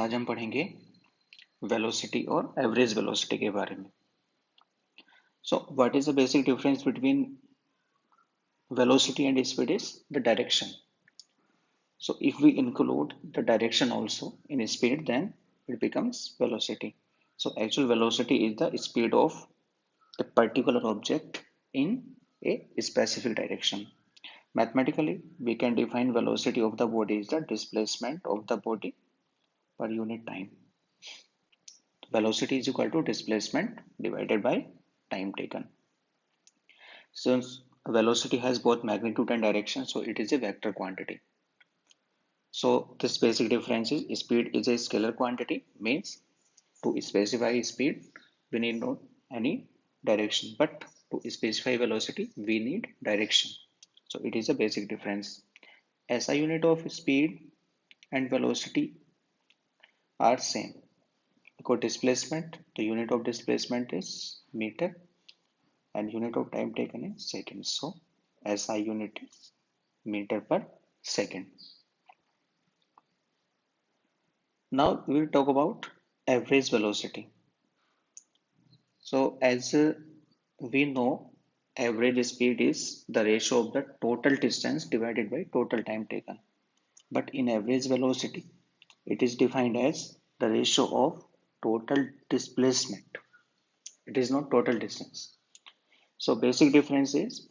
आज हम पढ़ेंगे वेलोसिटी और एवरेज वेलोसिटी के बारे में। So what is the basic difference between velocity and speed is the direction. So if we include the direction also in speed, then it becomes velocity. So actual velocity is the speed of a particular object in a specific direction. Mathematically, we can define velocity of the body is the displacement of the body per unit time. Velocity is equal to displacement divided by time taken. Since velocity has both magnitude and direction, so it is a vector quantity. So this basic difference is speed is a scalar quantity, means to specify speed we need not any direction, but to specify velocity we need direction. So it is a basic difference. SI unit of speed and velocity are same because displacement, the unit of displacement is meter and unit of time taken is second. So SI unit is meter per second. Now we will talk about average velocity. So as we know, average speed is the ratio of the total distance divided by total time taken. But in average velocity, it is defined as the ratio of total displacement. It is not total distance. So basic difference is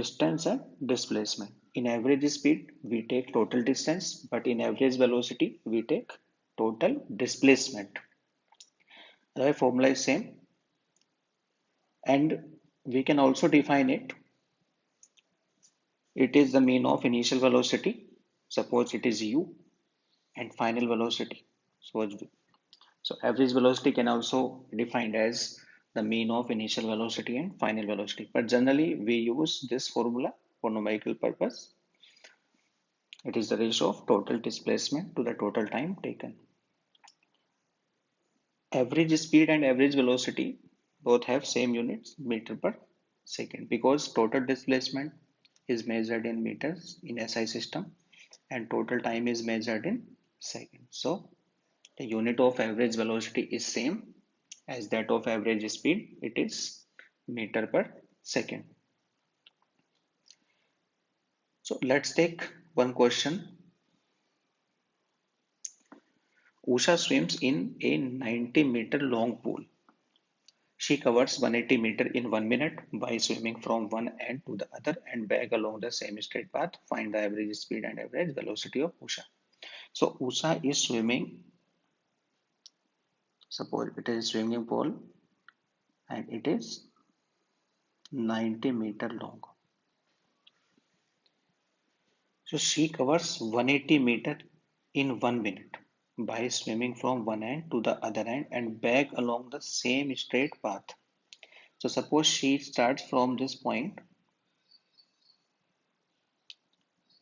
distance and displacement. In average speed, we take total distance, but in average velocity, we take total displacement. The formula is same, and we can also define it. It is the mean of initial velocity. Suppose it is u, and final velocity. So average velocity can also be defined as the mean of initial velocity and final velocity. But generally, we use this formula for numerical purpose. It is the ratio of total displacement to the total time taken. Average speed and average velocity both have same units, meter per second, because total displacement is measured in meters in SI system and total time is measured in seconds. So the unit of average velocity is same as that of average speed. It is meter per second. So let's take one question. Usha swims in a 90-meter long pool. She covers 180 meters in 1 minute by swimming from one end to the other and back along the same straight path. Find the average speed and average velocity of Usha. So Usha is swimming. Suppose it is a swimming pool and it is 90-meter long. So she covers 180 meters in 1 minute by swimming from one end to the other end and back along the same straight path. So suppose she starts from this point,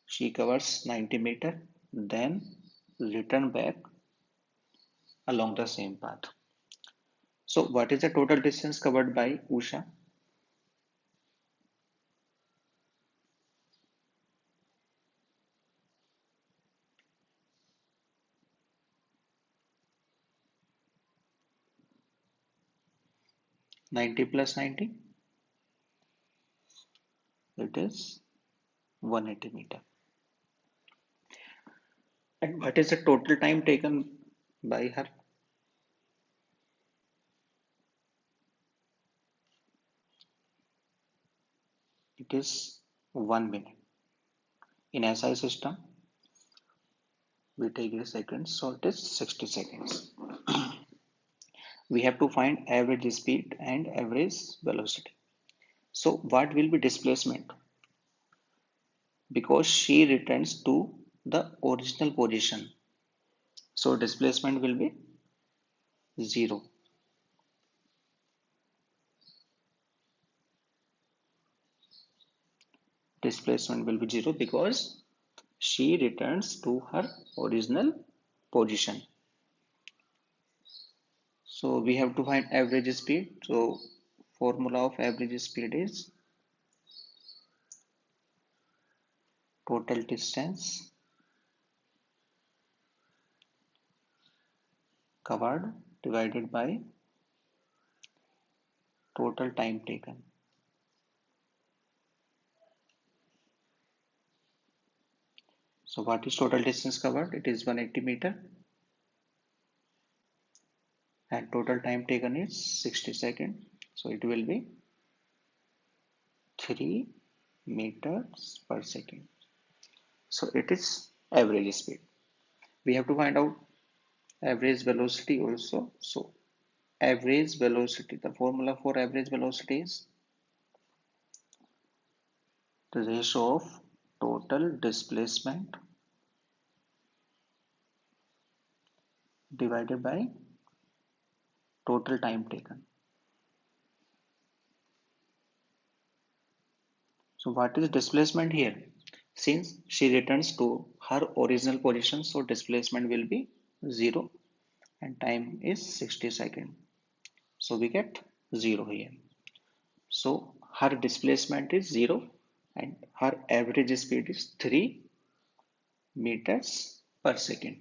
she covers 90 meters, then return back along the same path. So what is the total distance covered by Usha? Ninety plus 90, it is 180 meter. And what is the total time taken by her? It is 1 minute. In SI system, we take the seconds, so it is 60 seconds. We have to find average speed and average velocity. So what will be displacement? Because she returns to the original position, so displacement will be 0. Displacement will be 0 because she returns to her original position. So we have to find average speed. So formula of average speed is total distance covered divided by total time taken. So what is total distance covered? It is 180 meter and total time taken is 60 seconds. So it will be 3 meters per second. So it is average speed. We have to find out average velocity also. So average velocity, the formula for average velocity is the ratio of total displacement divided by total time taken. So what is displacement here? Since she returns to her original position, so displacement will be 0 and time is 60 seconds. So we get 0 here. So her displacement is 0 and her average speed is 3 meters per second.